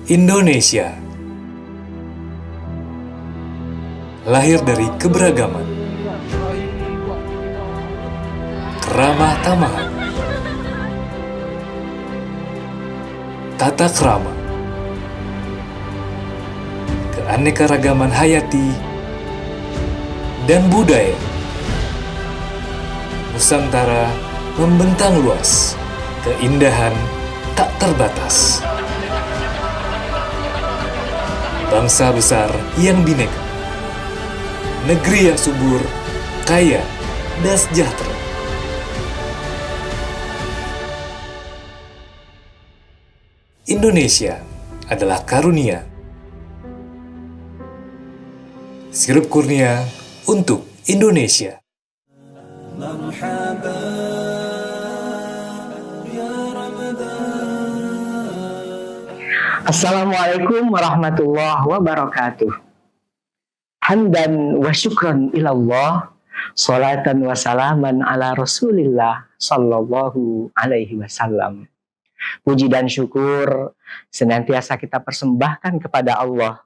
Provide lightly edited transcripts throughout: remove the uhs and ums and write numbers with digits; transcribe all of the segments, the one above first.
Indonesia lahir dari keberagaman, keramah tamahan, tata krama, keanekaragaman hayati, dan budaya. Nusantara membentang luas, keindahan tak terbatas. Bangsa besar yang bineka, negeri yang subur, kaya, dan sejahtera. Indonesia adalah karunia. Sirup kurnia untuk Indonesia. Assalamualaikum warahmatullahi wabarakatuh. Hamdan wa syukran ilallah, salatan wa salaman ala rasulillah sallallahu alaihi wasallam. Puji dan syukur senantiasa kita persembahkan kepada Allah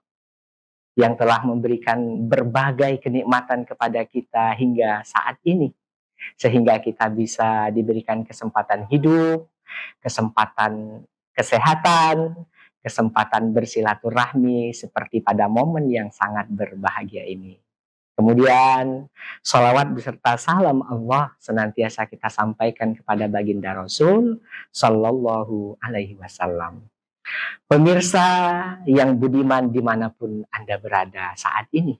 yang telah memberikan berbagai kenikmatan kepada kita hingga saat ini, sehingga kita bisa diberikan kesempatan hidup, kesempatan kesehatan, kesempatan bersilaturahmi seperti pada momen yang sangat berbahagia ini. Kemudian sholawat beserta salam Allah senantiasa kita sampaikan kepada baginda Rasul Sallallahu Alaihi Wasallam. Pemirsa yang budiman dimanapun Anda berada saat ini,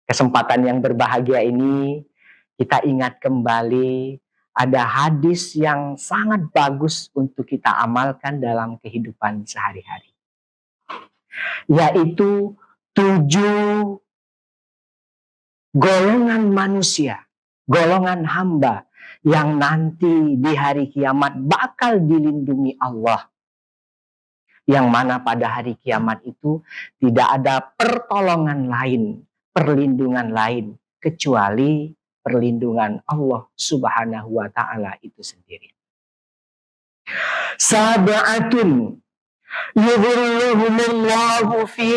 kesempatan yang berbahagia ini kita ingat kembali ada hadis yang sangat bagus untuk kita amalkan dalam kehidupan sehari-hari, yaitu 7 golongan manusia, golongan hamba yang nanti di hari kiamat bakal dilindungi Allah. Yang mana pada hari kiamat itu tidak ada pertolongan lain, perlindungan lain, kecuali perlindungan Allah Subhanahu wa Ta'ala itu sendiri. Sab'atun yudhilluhumullahu fi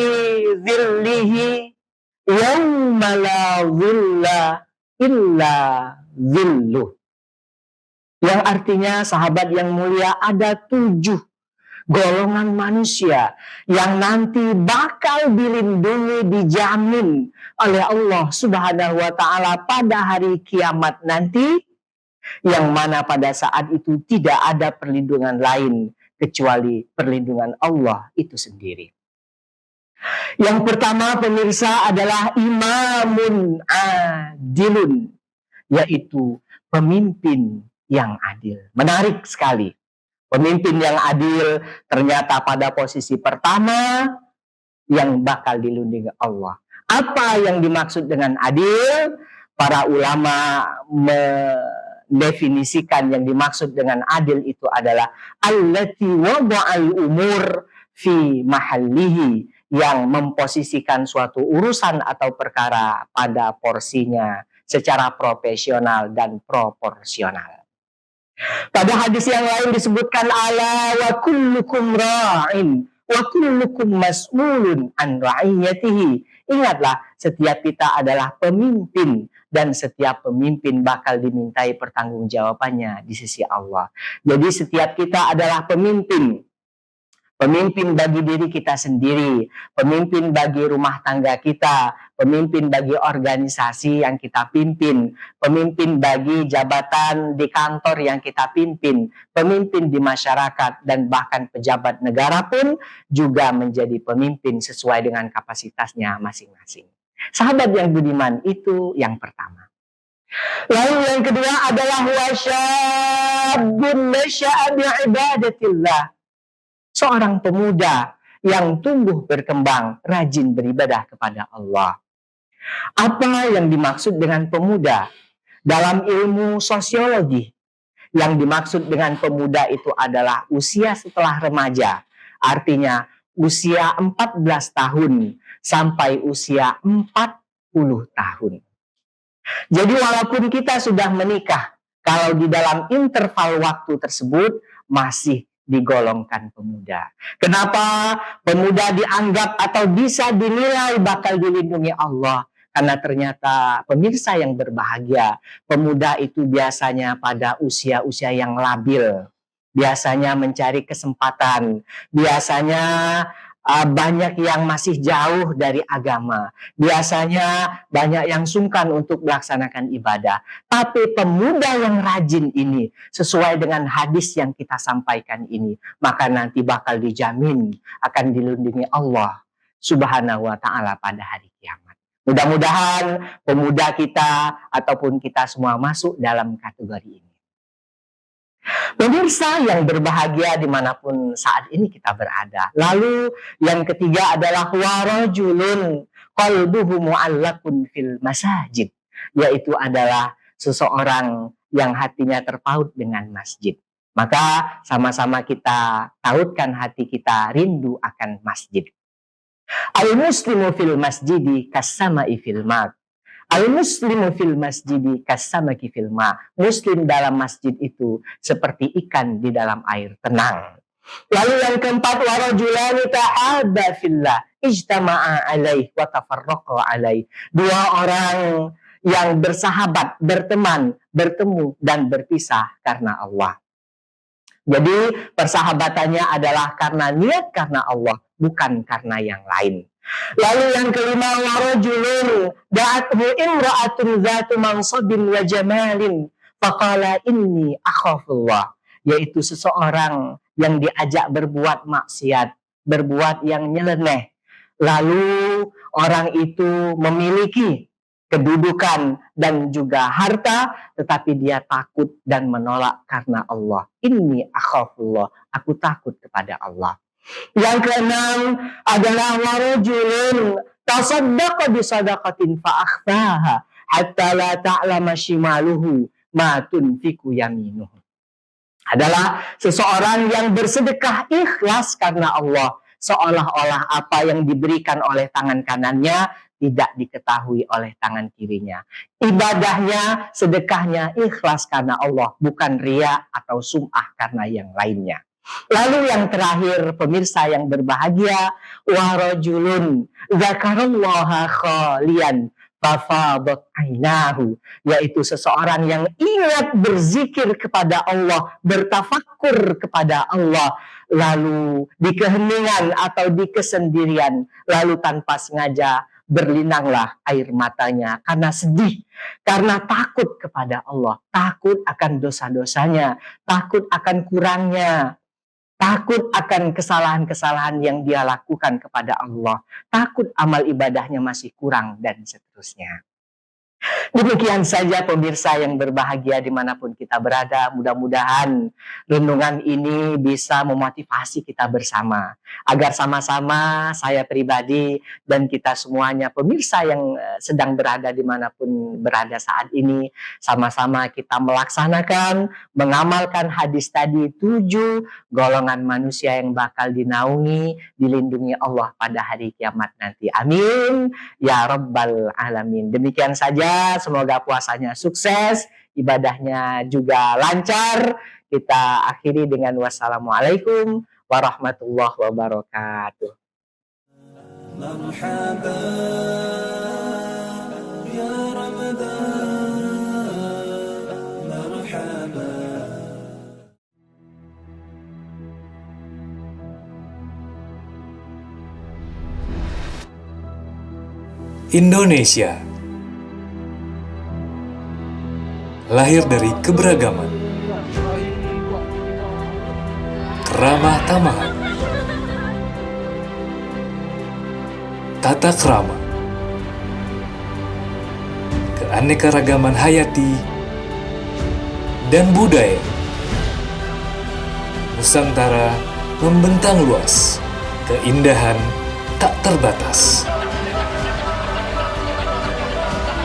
dhillihi yawma la dhilla illa dhilluh. Yang artinya, sahabat yang mulia, ada 7 golongan manusia yang nanti bakal dilindungi, dijamin oleh Allah Subhanahu wa Ta'ala pada hari kiamat nanti, yang mana pada saat itu tidak ada perlindungan lain kecuali perlindungan Allah itu sendiri. Yang pertama, pemirsa, adalah imamun adilun, yaitu pemimpin yang adil. Menarik sekali. Pemimpin yang adil ternyata pada posisi pertama yang bakal dilindungi Allah. Apa yang dimaksud dengan adil? Para ulama mendefinisikan yang dimaksud dengan adil itu adalah allati wada'al umur fi mahallihi, yang memposisikan suatu urusan atau perkara pada porsinya secara profesional dan proporsional. Pada hadis yang lain disebutkan ala wa kullukum ra'in wa kullukum mas'ulun an ra'iyatihi. Ingatlah, setiap kita adalah pemimpin dan setiap pemimpin bakal dimintai pertanggungjawabannya di sisi Allah. Jadi setiap kita adalah pemimpin. Pemimpin bagi diri kita sendiri, pemimpin bagi rumah tangga kita, pemimpin bagi organisasi yang kita pimpin, pemimpin bagi jabatan di kantor yang kita pimpin, pemimpin di masyarakat, dan bahkan pejabat negara pun juga menjadi pemimpin sesuai dengan kapasitasnya masing-masing. Sahabat yang budiman, itu yang pertama. Lalu yang kedua adalah wasyabun nasya'a bi'ibadatillah. Seorang pemuda yang tumbuh berkembang, rajin beribadah kepada Allah. Apa yang dimaksud dengan pemuda? Dalam ilmu sosiologi, yang dimaksud dengan pemuda itu adalah usia setelah remaja. Artinya usia 14 tahun sampai usia 40 tahun. Jadi walaupun kita sudah menikah, kalau di dalam interval waktu tersebut masih digolongkan pemuda. Kenapa pemuda dianggap atau bisa dinilai bakal dilindungi Allah? Karena ternyata pemirsa yang berbahagia, pemuda itu biasanya pada usia-usia yang labil, biasanya mencari kesempatan, biasanya banyak yang masih jauh dari agama, biasanya banyak yang sungkan untuk melaksanakan ibadah. Tapi pemuda yang rajin ini, sesuai dengan hadis yang kita sampaikan ini, maka nanti bakal dijamin akan dilindungi Allah Subhanahu wa Ta'ala pada hari kiamat. Mudah-mudahan pemuda kita ataupun kita semua masuk dalam kategori ini. Pemirsa yang berbahagia dimanapun saat ini kita berada. Lalu yang ketiga adalah warajulun qalbuhu mu'allaqun fil masajid, yaitu adalah seseorang yang hatinya terpaut dengan masjid. Maka sama-sama kita tautkan hati kita rindu akan masjid. Al-muslimu fil masjidi kasama'i fil ma'. Al-muslimu fil masjidi kasamaki fil ma'. Muslim dalam masjid itu seperti ikan di dalam air tenang. Lalu yang keempat, warajulani ta'adda fillah ijtama'a alaih wa tafarraqa alaih. Dua orang yang bersahabat, berteman, bertemu dan berpisah karena Allah. Jadi persahabatannya adalah karena niat karena Allah, bukan karena yang lain. Lalu yang kelima, warajulun da'athu imra'atun dzatu mansabin wa jamalin faqala inni akhafullah, yaitu seseorang yang diajak berbuat maksiat, berbuat yang nyeleneh. Lalu orang itu memiliki kedudukan dan juga harta, tetapi dia takut dan menolak karena Allah. Inni akhafullah, aku takut kepada Allah. Yang keenam adalah warajulun tasaddaqa bisadaqatin fa akhfaha hatta la ta'lama shimaluhu ma tunfiqu yaminuhu. Adalah seseorang yang bersedekah ikhlas karena Allah, seolah-olah apa yang diberikan oleh tangan kanannya tidak diketahui oleh tangan kirinya. Ibadahnya, sedekahnya ikhlas karena Allah, bukan riya atau sum'ah karena yang lainnya. Lalu yang terakhir, pemirsa yang berbahagia, warajulun dzakarallaha khalian fafadat ainahu, yaitu seseorang yang ingat berzikir kepada Allah, bertafakkur kepada Allah, lalu di keheningan atau di kesendirian, lalu tanpa sengaja berlinanglah air matanya karena sedih, karena takut kepada Allah, takut akan dosa-dosanya, takut akan kurangnya, takut akan kesalahan-kesalahan yang dia lakukan kepada Allah, takut amal ibadahnya masih kurang, dan seterusnya. Demikian saja pemirsa yang berbahagia dimanapun kita berada. Mudah-mudahan renungan ini bisa memotivasi kita bersama, agar sama-sama saya pribadi dan kita semuanya pemirsa yang sedang berada dimanapun berada saat ini, sama-sama kita melaksanakan, mengamalkan hadis tadi, 7 golongan manusia yang bakal dinaungi, dilindungi Allah pada hari kiamat nanti. Amin ya rabbal alamin. Demikian saja. Semoga puasanya sukses, ibadahnya juga lancar. Kita akhiri dengan wassalamualaikum warahmatullahi wabarakatuh. Marhaba ya Ramadan, marhaba. Indonesia lahir dari keberagaman, keramah tamahan, tata krama, keanekaragaman hayati, dan budaya. Nusantara membentang luas, keindahan tak terbatas.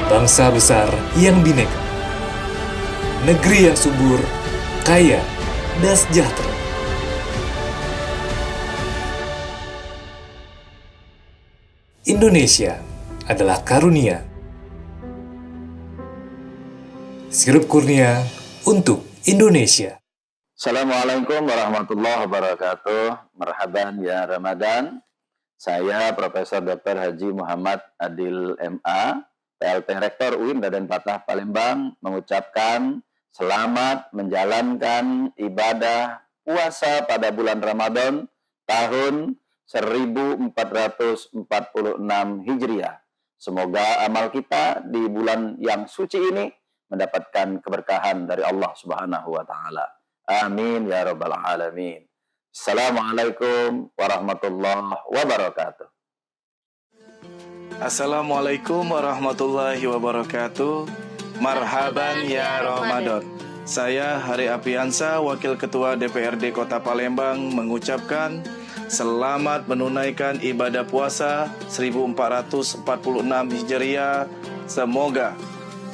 Bangsa besar yang bineka, negeri yang subur, kaya, dan sejahtera. Indonesia adalah karunia. Sirup kurnia untuk Indonesia. Assalamualaikum warahmatullahi wabarakatuh. Marhaban ya Ramadan. Saya Profesor Dr. Haji Muhammad Adil MA, PLT Rektor UIN Raden Patah Palembang, mengucapkan selamat menjalankan ibadah puasa pada bulan Ramadan tahun 1446 Hijriah. Semoga amal kita di bulan yang suci ini mendapatkan keberkahan dari Allah Subhanahu wa taala. Amin ya rabbal alamin. Assalamualaikum warahmatullahi wabarakatuh. Assalamualaikum warahmatullahi wabarakatuh. Marhaban ya Ramadan. Saya Hari Apiansa, Wakil Ketua DPRD Kota Palembang, mengucapkan selamat menunaikan ibadah puasa 1446 Hijriah. Semoga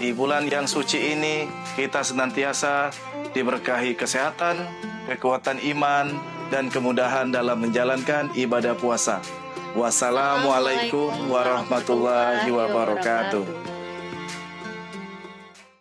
di bulan yang suci ini kita senantiasa diberkahi kesehatan, kekuatan iman, dan kemudahan dalam menjalankan ibadah puasa. Wassalamualaikum warahmatullahi wabarakatuh.